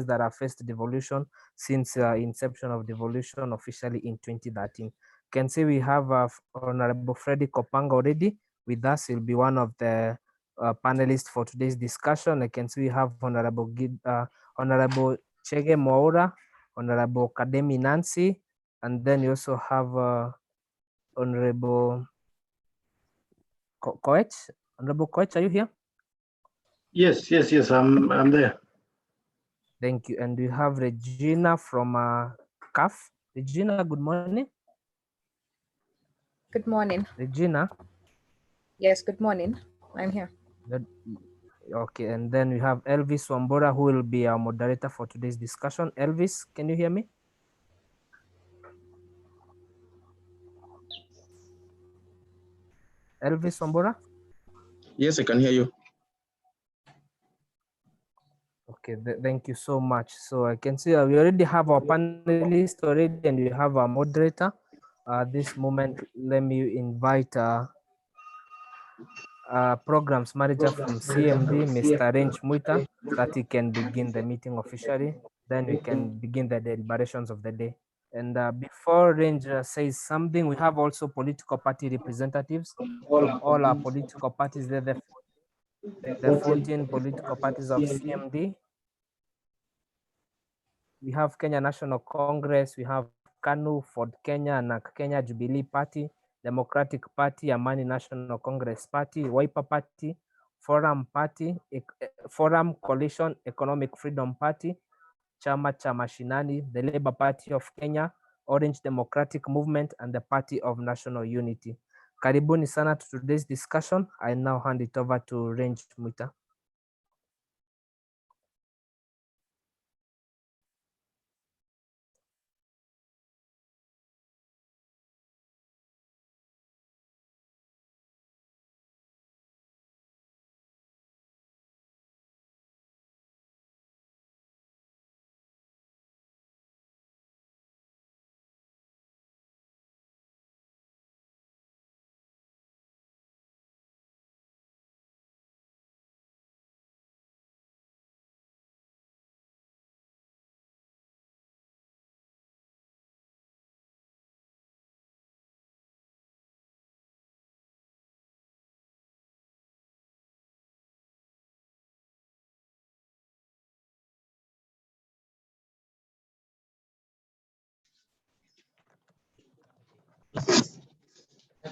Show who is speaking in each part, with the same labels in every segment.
Speaker 1: that have faced devolution since inception of devolution officially in 2013. Can see we have Honorable Freddy Kopanga already with us. He'll be one of the panelists for today's discussion. I can see we have Honorable Honorable Chege Mwaura, Honorable Kademi Nancy, and then you also have Honorable Koech. Honorable Koech, are you here?
Speaker 2: Yes, I'm there.
Speaker 1: Thank you. And we have Regina from CAF. Regina, good morning.
Speaker 3: Good morning.
Speaker 1: Regina.
Speaker 3: Yes, good morning. I'm here.
Speaker 1: Okay, and then we have Elvis Wambura, who will be our moderator for today's discussion. Elvis, can you hear me? Elvis Wambura?
Speaker 4: Yes, I can hear you.
Speaker 1: Okay, thank you so much. So I can see we already have our panelist already, and we have our moderator. This moment, let me invite programs manager from CMD, Mr. Range Muita, so that he can begin the meeting officially. Then we can begin the deliberations of the day. And before Range says something, we have also political party representatives from all our political parties. They're the 14 political parties of CMD. We have Kenya National Congress, we have KANU, Ford Kenya, and Kenya Jubilee Party, Democratic Party, Amani National Congress Party, Wiper Party, Forum Party, Forum Coalition Economic Freedom Party, Chama cha Mashinani, the Labour Party of Kenya, Orange Democratic Movement, and the Party of National Unity. Karibuni sana to today's discussion. I now hand it over to Range Muita.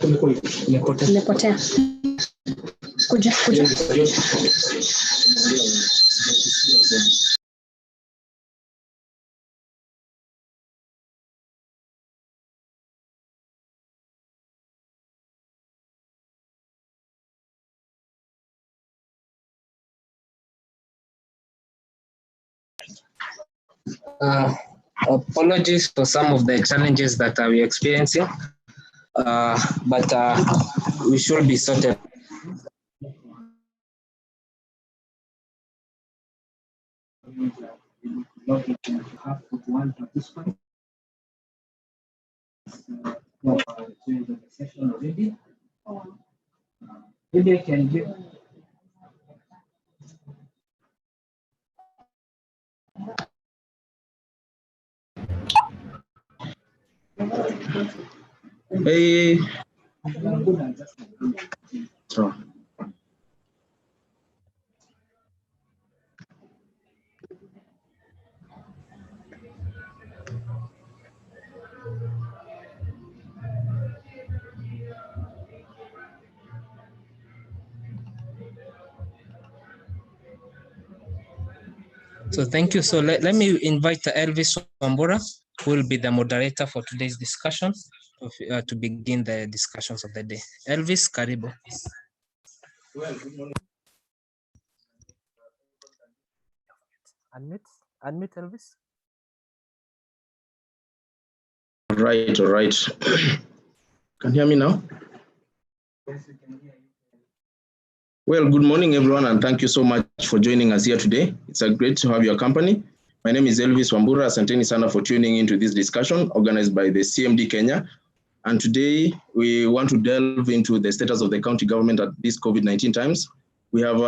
Speaker 3: Nimepotea. Kuja.
Speaker 5: Apologies for some of the challenges that we're experiencing, but we should be sorted.
Speaker 1: Maybe I can give.
Speaker 4: Hey. So.
Speaker 5: So thank you. So let me invite Elvis Wambura, who will be the moderator for today's discussion, to begin the discussions of the day. Elvis, karibu.
Speaker 1: Well, good morning. Unmute Elvis.
Speaker 4: All right. Can you hear me now?
Speaker 1: Yes, we can hear you.
Speaker 4: Well, good morning, everyone, and thank you so much for joining us here today. It's a great to have your company. My name is Elvis Wambura. Asanteni sana for tuning into this discussion organized by the CMD Kenya. And today we want to delve into the status of the county government at these COVID-19 times. We have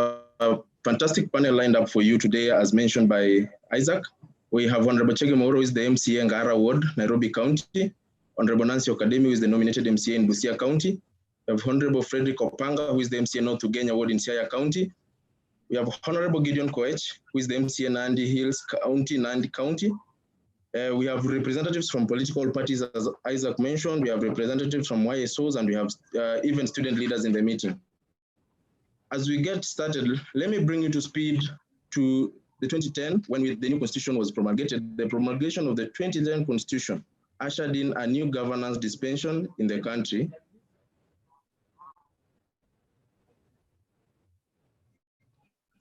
Speaker 4: fantastic panel lined up for you today, as mentioned by Isaac. We have Honorable Chege Mauro, who is the MCA Ngara Ward, Nairobi County. Honorable Nancy Okademi, who is the nominated MCA in Busia County. We have Honorable Frederick Opanga, who is the MCA North Ugenya Ward in Siaya County. We have Honorable Gideon Koech, who is the MCA Nandi Hills County, Nandi County. We have representatives from political parties, as Isaac mentioned. We have representatives from YSOs, and we have even student leaders in the meeting. As we get started, let me bring you to speed to the 2010, when the new constitution was promulgated. The promulgation of the 2010 constitution ushered in a new governance dispensation in the country.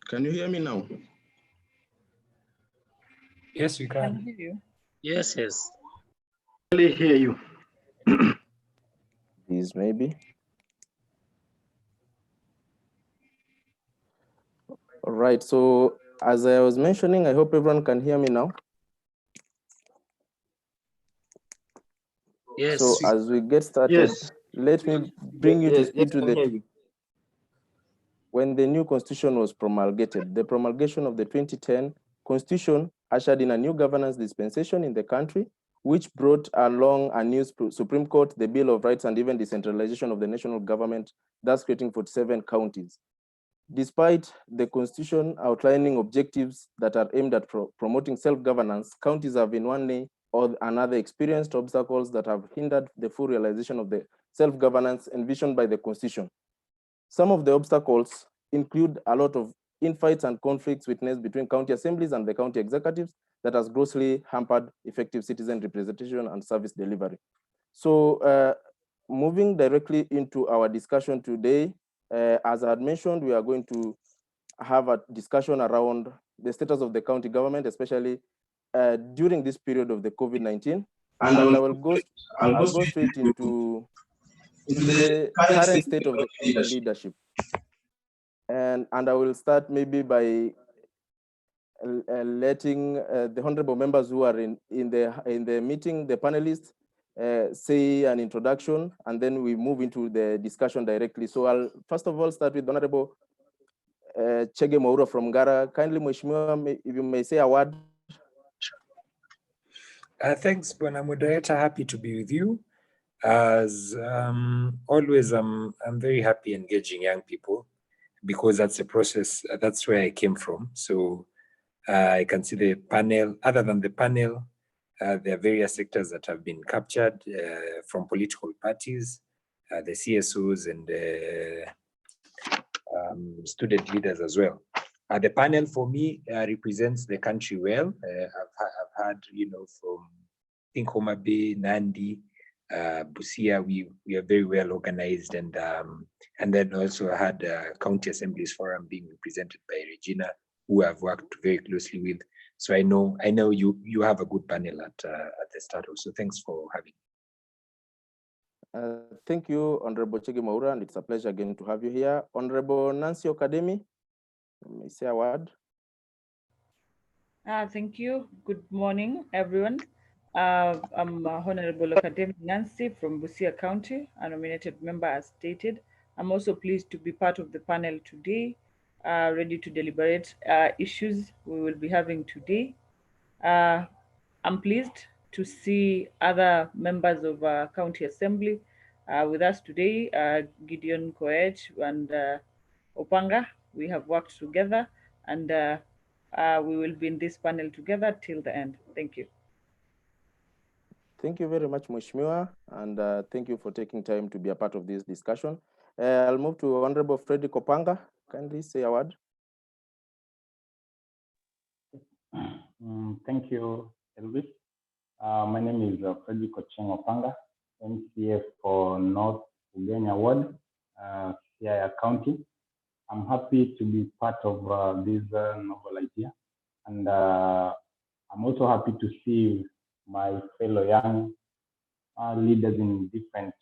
Speaker 4: Can you hear me now?
Speaker 6: Yes, we can.
Speaker 3: hear you.
Speaker 5: Yes, yes.
Speaker 2: Really hear you.
Speaker 4: Please, maybe. All right, so as I was mentioning, I hope everyone can hear me now.
Speaker 5: Yes.
Speaker 4: So as we get started,
Speaker 2: Yes.
Speaker 4: let me bring you to speed to
Speaker 1: hear
Speaker 4: the
Speaker 1: you.
Speaker 4: when the new constitution was promulgated. The promulgation of the 2010 constitution ushered in a new governance dispensation in the country, which brought along a new Supreme Court, the Bill of Rights, and even decentralization of the national government, thus creating 47 counties. Despite the constitution outlining objectives that are aimed at promoting self-governance, counties have in one way or another experienced obstacles that have hindered the full realization of the self-governance envisioned by the constitution. Some of the obstacles include a lot of infights and conflicts witnessed between county assemblies and the county executives that has grossly hampered effective citizen representation and service delivery. So moving directly into our discussion today, as I had mentioned, we are going to have a discussion around the status of the county government, especially during this period of the COVID-19. And I will go straight into the current state of the leadership. And I will start maybe by letting the honorable members who are in the meeting, the panelists, say an introduction, and then we move into the discussion directly. So I'll first of all start with Honorable Chege Mauro from Ngara. Kindly, Mheshimiwa, if you may say a word.
Speaker 6: Thanks, Bwana Moderator. Happy to be with you. As always, I'm very happy engaging young people because that's a process. That's where I came from. So I can see the panel. Other than the panel, there are various sectors that have been captured from political parties, the CSOs and student leaders as well. The panel for me represents the country well. I've had, from I think Homa Bay, Nandi, Busia, we are very well organized, and then also I had County Assemblies Forum being represented by Regina, who I've worked very closely with. So I know you have a good panel at the start also. Thanks for having me.
Speaker 4: Thank you, Honorable Chege Mauro, and it's a pleasure again to have you here. Honorable Nancy Okademi, may say a word.
Speaker 7: Thank you. Good morning, everyone. I'm Honorable Okademi Nancy from Busia County, a nominated member as stated. I'm also pleased to be part of the panel today, ready to deliberate issues we will be having today. I'm pleased to see other members of County Assembly with us today, Gideon Koech and Opanga. We have worked together, and we will be in this panel together till the end. Thank you.
Speaker 4: Thank you very much, Mheshimiwa, and thank you for taking time to be a part of this discussion. I'll move to Honorable Frederick Opanga. Kindly say a word.
Speaker 8: Thank you, Elvis. My name is Frederick Ocheng Opanga, MCA for North Ugenya Ward, Siaya County. I'm happy to be part of this novel idea, and I'm also happy to see my fellow young leaders in different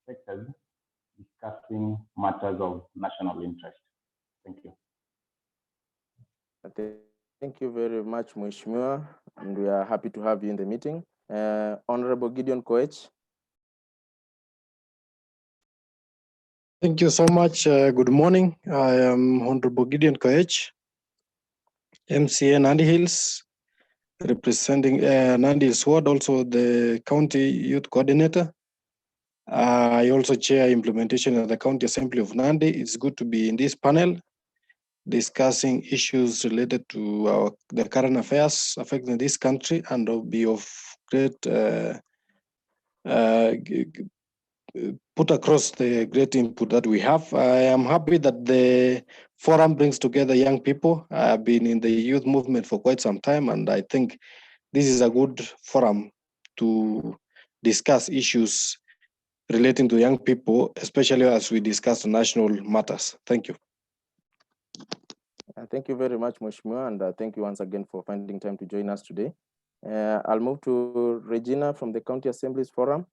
Speaker 8: sectors discussing matters of national interest. Thank you.
Speaker 4: Okay. Thank you very much, Mheshimiwa, and we are happy to have you in the meeting. Honorable Gideon Koech.
Speaker 2: Thank you so much. Good morning. I am Honorable Gideon Koech, MCA Nandi Hills, representing Nandi Hills Ward, also the county youth coordinator. I also chair implementation of the County Assembly of Nandi. It's good to be in this panel discussing issues related to the current affairs affecting this country, and will be of great put across the great input that we have. I am happy that the forum brings together young people. I have been in the youth movement for quite some time, and I think this is a good forum to discuss issues relating to young people, especially as we discuss national matters. Thank you.
Speaker 4: Thank you very much, Mheshimiwa, and thank you once again for finding time to join us today. I'll move to Regina from the County Assemblies Forum.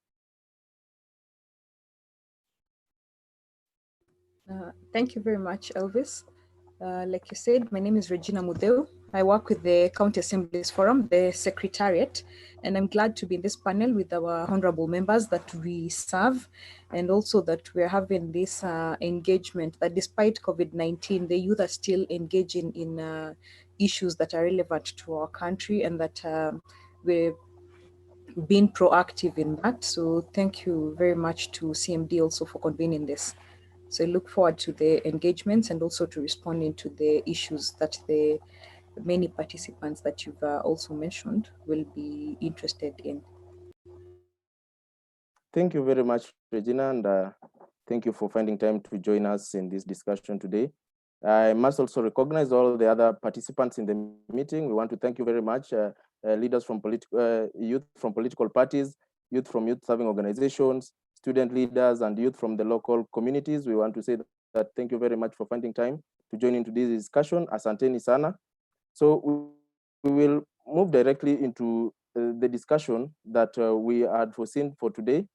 Speaker 3: Thank you very much, Elvis. Like you said, my name is Regina Mudeu. I work with the County Assemblies Forum, the Secretariat, and I'm glad to be in this panel with our honorable members that we serve, and also that we're having this engagement that despite COVID-19, the youth are still engaging in issues that are relevant to our country, and that we're being proactive in that. So thank you very much to CMD also for convening this. So I look forward to the engagements and also to responding to the issues that the many participants that you've also mentioned will be interested in.
Speaker 4: Thank you very much, Regina, and thank you for finding time to join us in this discussion today. I must also recognize all the other participants in the meeting. We want to thank you very much, leaders from youth from political parties, youth from youth-serving organizations, student leaders, and youth from the local communities. We want to say that thank you very much for finding time to join into this discussion. Asanteni sana. So we will move directly into the discussion that we had foreseen for today.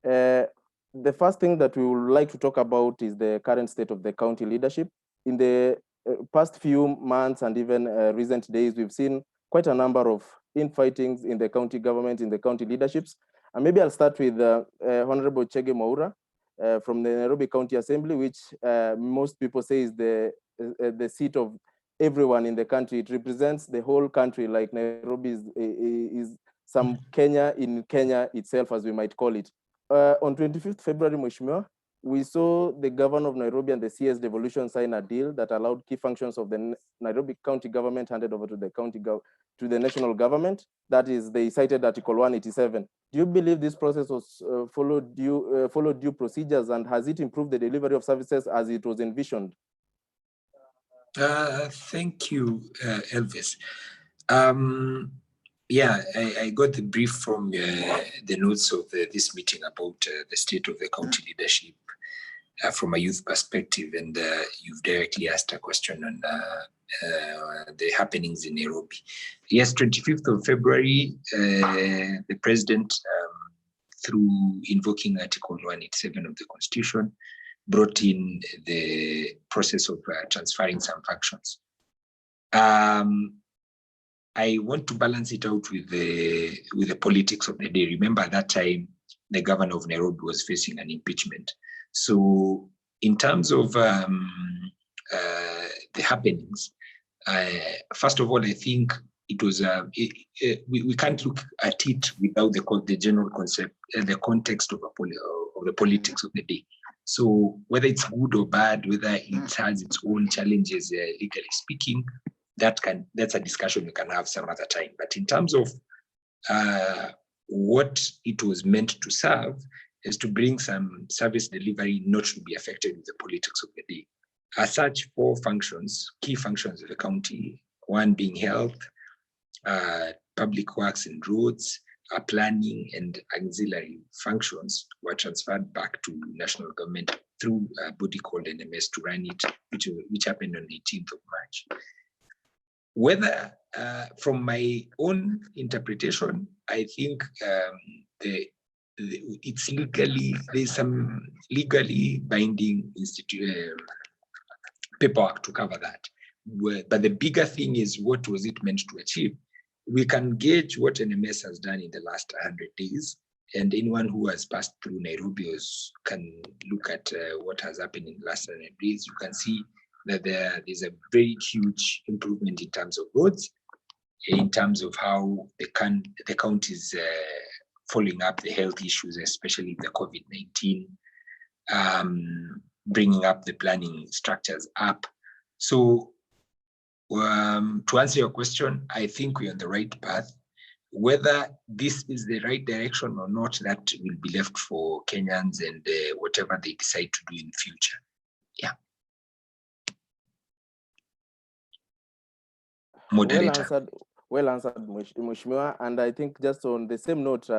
Speaker 4: The first thing that we would like to talk about is the current state of the county leadership. In the past few months and even recent days, we've seen quite a number of infightings in the county government, in the county leaderships. And maybe I'll start with Honorable Chege Mwaura from the Nairobi County Assembly, which most people say is the seat of everyone in the country. It represents the whole country, like Nairobi is some Kenya in Kenya itself, as we might call it. On 25th February, Mheshimiwa, we saw the governor of Nairobi and the CS Devolution sign a deal that allowed key functions of the Nairobi County government handed over to the national government. That is, they cited Article 187. Do you believe this process was followed due procedures, and has it improved the delivery of services as it was envisioned?
Speaker 6: Thank you, Elvis. Yeah, I got the brief from the notes of this meeting about the state of the county leadership from a youth perspective, and you've directly asked a question on the happenings in Nairobi. Yes, 25th of February, the president, through invoking Article 187 of the Constitution, brought in the process of transferring some functions. I want to balance it out with the politics of the day. Remember, at that time, the governor of Nairobi was facing an impeachment. So in terms of the happenings, first of all, I think it was, we can't look at it without the general concept, the context of the politics of the day. So whether it's good or bad, whether it has its own challenges, legally speaking, that's a discussion we can have some other time. But in terms of what it was meant to serve, is to bring some service delivery not to be affected with the politics of the day. As such, 4 functions, key functions of the county, one being health, public works and roads, planning and auxiliary functions were transferred back to national government through a body called NMS to run it, which happened on the 18th of March. Whether, from my own interpretation, I think it's there's some legally binding paperwork to cover that. But the bigger thing is, what was it meant to achieve? We can gauge what NMS has done in the last 100 days, and anyone who has passed through Nairobi can look at what has happened in the last 100 days. You can see that there's a very huge improvement in terms of roads, in terms of how the county is following up the health issues, especially the COVID-19, bringing up the planning structures up. So to answer your question, I think we're on the right path. Whether this is the right direction or not, that will be left for Kenyans and whatever they decide to do in the future. Yeah. Moderator.
Speaker 9: Well answered, Mheshimiwa. And I think just on the same note,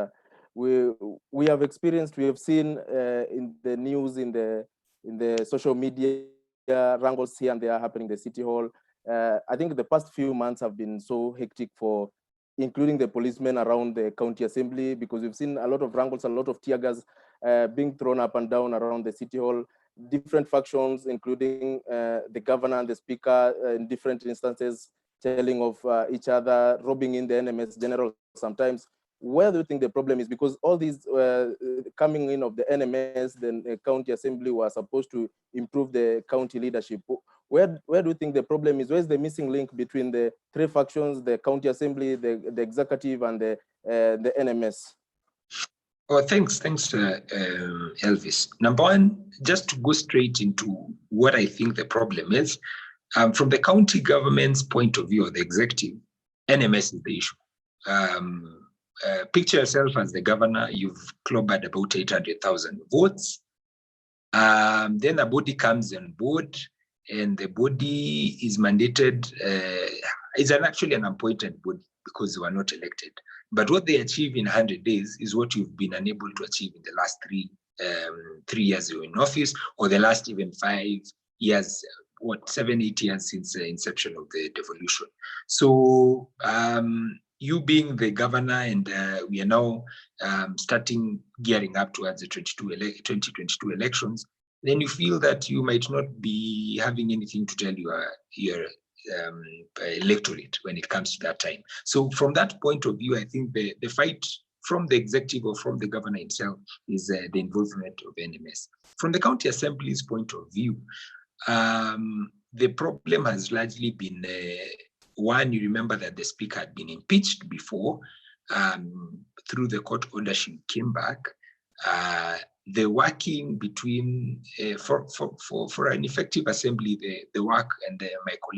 Speaker 9: we have seen in the news, in the social media, wrangles here and there happening in the City Hall. I think the past few months have been so hectic for including the policemen around the county assembly, because we've seen a lot of wrangles, a lot of tear gas being thrown up and down around the City Hall. Different factions, including the governor and the speaker, in different instances, telling of each other, robbing in the NMS general sometimes. Where do you think the problem is? Because all these coming in of the NMS, the county assembly were supposed to improve the county leadership. Where do you think the problem is? Where's the missing link between the three factions, the county assembly, the executive, and the NMS?
Speaker 6: Oh, thanks, Elvis. Number one, just to go straight into what I think the problem is, from the county government's point of view, or the executive, NMS is the issue. Picture yourself as the governor, you've clobbered about 800,000 votes. Then a body comes on board, and the body is mandated, is actually an appointed body because they were not elected. But what they achieve in 100 days is what you've been unable to achieve in the last 3 years you're in office, or the last even 5 years, 7, 8 years since the inception of the devolution. So you being the governor, and we are now gearing up towards the 2022 elections, then you feel that you might not be having anything to tell your electorate when it comes to that time. So from that point of view, I think the fight from the executive or from the governor himself is the involvement of NMS. From the county assembly's point of view, the problem has largely been, one, you remember that the speaker had been impeached before. Through the court order, she came back. The working between, for an effective assembly, the work, and my colleagues